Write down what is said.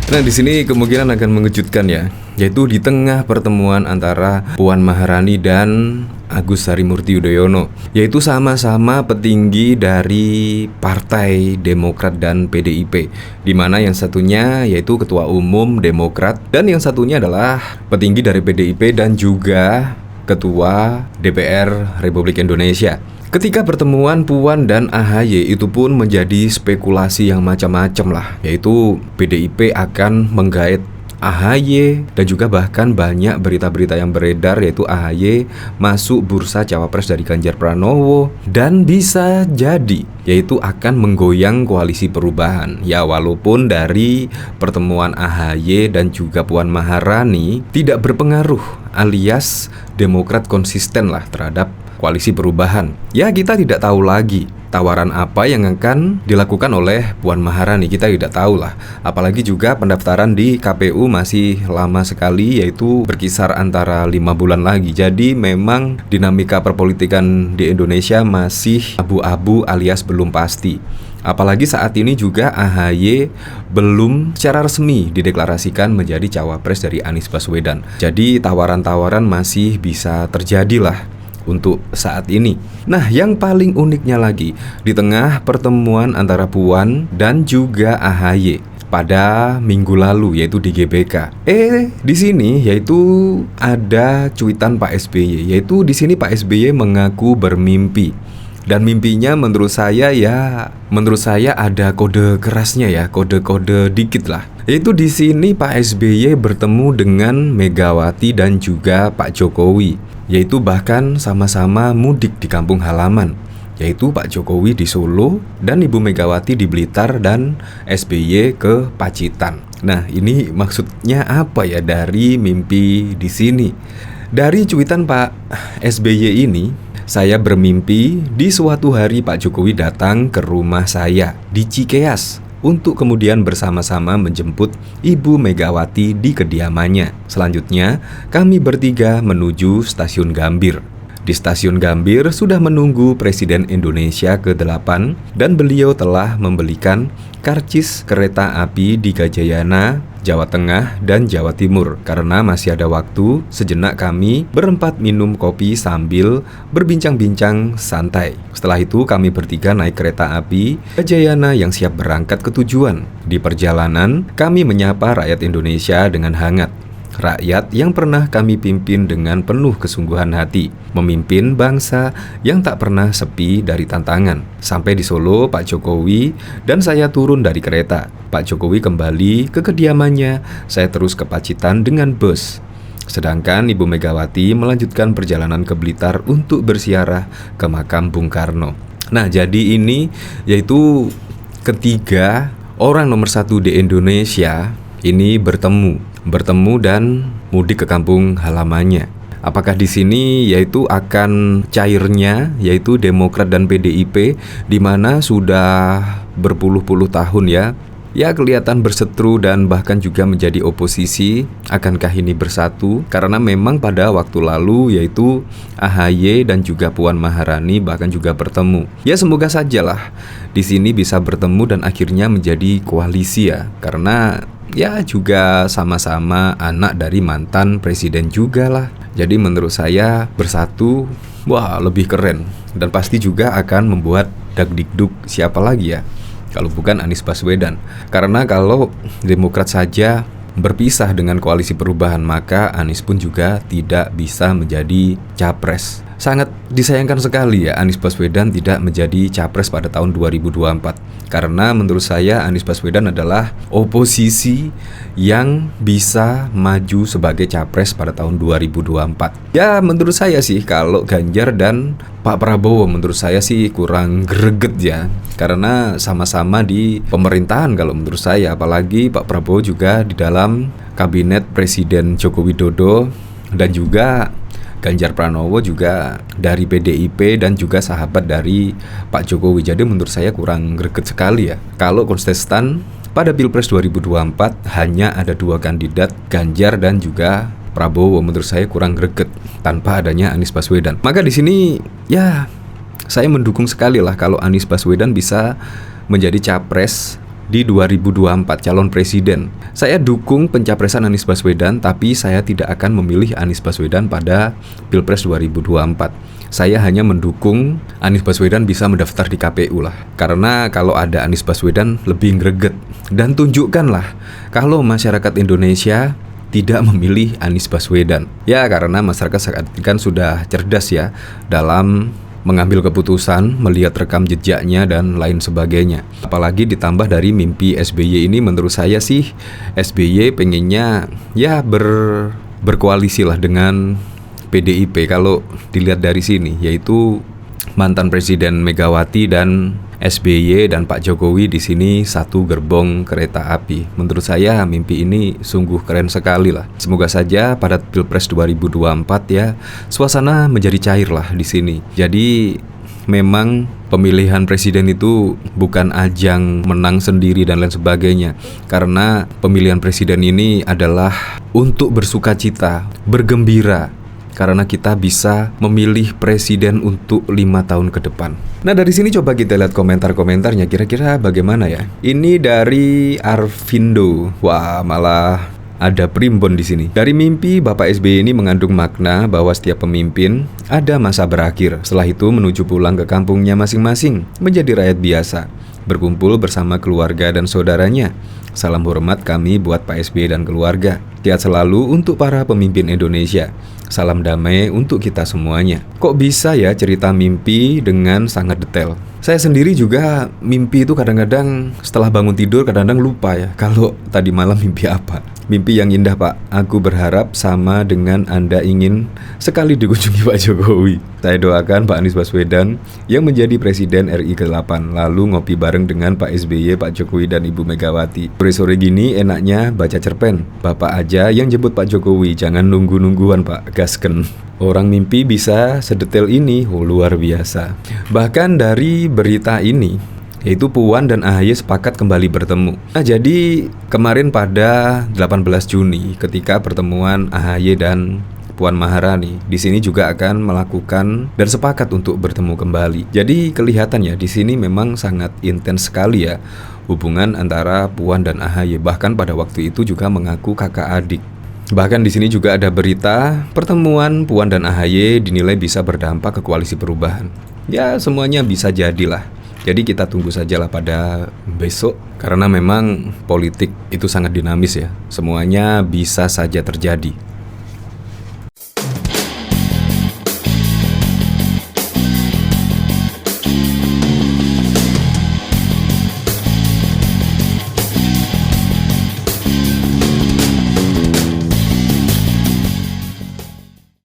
Nah, di sini kemungkinan akan mengejutkan ya, yaitu di tengah pertemuan antara Puan Maharani dan Agus Harimurti Yudhoyono, yaitu sama-sama petinggi dari Partai Demokrat dan PDIP, di mana yang satunya yaitu Ketua Umum Demokrat dan yang satunya adalah petinggi dari PDIP dan juga Ketua DPR Republik Indonesia. Ketika pertemuan Puan dan AHY itu pun menjadi spekulasi yang macam-macam lah, yaitu PDIP akan menggait AHY dan juga bahkan banyak berita-berita yang beredar yaitu AHY masuk bursa cawapres dari Ganjar Pranowo dan bisa jadi yaitu akan menggoyang koalisi perubahan. Ya, walaupun dari pertemuan AHY dan juga Puan Maharani tidak berpengaruh, alias Demokrat konsisten lah terhadap koalisi perubahan. Ya, kita tidak tahu lagi tawaran apa yang akan dilakukan oleh Puan Maharani, kita tidak tahu lah. Apalagi juga pendaftaran di KPU masih lama sekali, yaitu berkisar antara 5 bulan lagi. Jadi memang dinamika perpolitikan di Indonesia masih abu-abu alias belum pasti. Apalagi saat ini juga AHY belum secara resmi dideklarasikan menjadi cawapres dari Anies Baswedan. Jadi tawaran-tawaran masih bisa terjadi lah untuk saat ini. Nah, yang paling uniknya lagi, di tengah pertemuan antara Puan dan juga AHY pada minggu lalu, yaitu di GBK. Di sini yaitu ada cuitan Pak SBY, yaitu di sini Pak SBY mengaku bermimpi. Dan mimpinya menurut saya ada kode kerasnya ya, kode-kode dikit lah. Yaitu di sini Pak SBY bertemu dengan Megawati dan juga Pak Jokowi, yaitu bahkan sama-sama mudik di kampung halaman, yaitu Pak Jokowi di Solo dan Ibu Megawati di Blitar dan SBY ke Pacitan. Nah, ini maksudnya apa ya dari mimpi di sini? Dari cuitan Pak SBY ini, saya bermimpi di suatu hari Pak Jokowi datang ke rumah saya di Cikeas untuk kemudian bersama-sama menjemput Ibu Megawati di kediamannya. Selanjutnya, kami bertiga menuju stasiun Gambir. Di stasiun Gambir sudah menunggu Presiden Indonesia ke-8 dan beliau telah membelikan karcis kereta api di Gajayana, Jawa Tengah dan Jawa Timur. Karena masih ada waktu, sejenak kami berempat minum kopi sambil berbincang-bincang santai. Setelah itu kami bertiga naik kereta api Gajayana yang siap berangkat ke tujuan. Di perjalanan, kami menyapa rakyat Indonesia dengan hangat. Rakyat yang pernah kami pimpin dengan penuh kesungguhan hati, memimpin bangsa yang tak pernah sepi dari tantangan. Sampai di Solo, Pak Jokowi dan saya turun dari kereta. Pak Jokowi kembali ke kediamannya, saya terus ke Pacitan dengan bus. Sedangkan Ibu Megawati melanjutkan perjalanan ke Blitar untuk berziarah ke makam Bung Karno. Nah, jadi ini yaitu ketiga orang nomor 1 di Indonesia ini bertemu dan mudik ke kampung halamannya. Apakah di sini yaitu akan cairnya yaitu Demokrat dan PDIP, di mana sudah berpuluh-puluh tahun ya kelihatan berseteru dan bahkan juga menjadi oposisi. Akankah ini bersatu? Karena memang pada waktu lalu yaitu AHY dan juga Puan Maharani bahkan juga bertemu. Ya, semoga sajalah di sini bisa bertemu dan akhirnya menjadi koalisi ya. Karena ya juga sama-sama anak dari mantan presiden juga lah. Jadi menurut saya bersatu, wah, lebih keren. Dan pasti juga akan membuat dagdikduk siapa lagi ya kalau bukan Anies Baswedan. Karena kalau Demokrat saja berpisah dengan koalisi perubahan, maka Anies pun juga tidak bisa menjadi capres. Sangat disayangkan sekali ya Anies Baswedan tidak menjadi capres pada tahun 2024. Karena menurut saya Anies Baswedan adalah oposisi yang bisa maju sebagai capres pada tahun 2024. Ya, menurut saya sih kalau Ganjar dan Pak Prabowo menurut saya sih kurang greget ya. Karena sama-sama di pemerintahan kalau menurut saya. Apalagi Pak Prabowo juga di dalam kabinet Presiden Joko Widodo dan juga Ganjar Pranowo juga dari PDIP dan juga sahabat dari Pak Jokowi. Jadi menurut saya kurang greget sekali ya. Kalau kontestan pada Pilpres 2024 hanya ada 2 kandidat, Ganjar dan juga Prabowo, menurut saya kurang greget tanpa adanya Anies Baswedan. Maka di sini ya saya mendukung sekali lah kalau Anies Baswedan bisa menjadi capres di 2024 calon presiden. Saya dukung pencapresan Anies Baswedan, tapi saya tidak akan memilih Anies Baswedan pada Pilpres 2024. Saya hanya mendukung Anies Baswedan bisa mendaftar di KPU lah. Karena kalau ada Anies Baswedan lebih greget. Dan tunjukkanlah kalau masyarakat Indonesia tidak memilih Anies Baswedan. Ya, karena masyarakat saat ini kan sudah cerdas ya dalam mengambil keputusan, melihat rekam jejaknya dan lain sebagainya. Apalagi ditambah dari mimpi SBY ini, menurut saya sih SBY pengennya ya berkoalisi lah dengan PDIP kalau dilihat dari sini, yaitu mantan Presiden Megawati dan SBY dan Pak Jokowi di sini satu gerbong kereta api. Menurut saya mimpi ini sungguh keren sekali lah. Semoga saja pada Pilpres 2024 ya suasana menjadi cair lah di sini. Jadi memang pemilihan presiden itu bukan ajang menang sendiri dan lain sebagainya. Karena pemilihan presiden ini adalah untuk bersukacita, bergembira, karena kita bisa memilih presiden untuk 5 tahun ke depan. Nah, dari sini coba kita lihat komentar-komentarnya, kira-kira bagaimana ya. Ini dari Arvindo. Wah, malah ada primbon di sini. Dari mimpi Bapak SBY ini mengandung makna bahwa setiap pemimpin ada masa berakhir. Setelah itu menuju pulang ke kampungnya masing-masing, menjadi rakyat biasa, berkumpul bersama keluarga dan saudaranya. Salam hormat kami buat Pak SBY dan keluarga. Sehat selalu untuk para pemimpin Indonesia. Salam damai untuk kita semuanya. Kok bisa ya cerita mimpi dengan sangat detail? Saya sendiri juga mimpi itu kadang-kadang setelah bangun tidur kadang-kadang lupa ya kalau tadi malam mimpi apa. Mimpi yang indah, Pak. Aku berharap sama dengan Anda ingin sekali dikunjungi Pak Jokowi. Saya doakan Pak Anies Baswedan yang menjadi Presiden RI ke-8, lalu ngopi bareng dengan Pak SBY, Pak Jokowi dan Ibu Megawati. Sore-sore gini enaknya baca cerpen. Bapak aja yang jemput Pak Jokowi, jangan nunggu-nungguan Pak, gasken. Orang mimpi bisa sedetail ini, luar biasa. Bahkan dari berita ini, yaitu Puan dan AHY sepakat kembali bertemu. Nah, jadi kemarin pada 18 Juni ketika pertemuan AHY dan Puan Maharani di sini juga akan melakukan dan sepakat untuk bertemu kembali. Jadi kelihatan ya di sini memang sangat intens sekali ya hubungan antara Puan dan AHY. Bahkan pada waktu itu juga mengaku kakak adik. Bahkan di sini juga ada berita pertemuan Puan dan AHY dinilai bisa berdampak ke koalisi perubahan. Ya, semuanya bisa jadilah. Jadi kita tunggu sajalah pada besok, karena memang politik itu sangat dinamis ya. Semuanya bisa saja terjadi.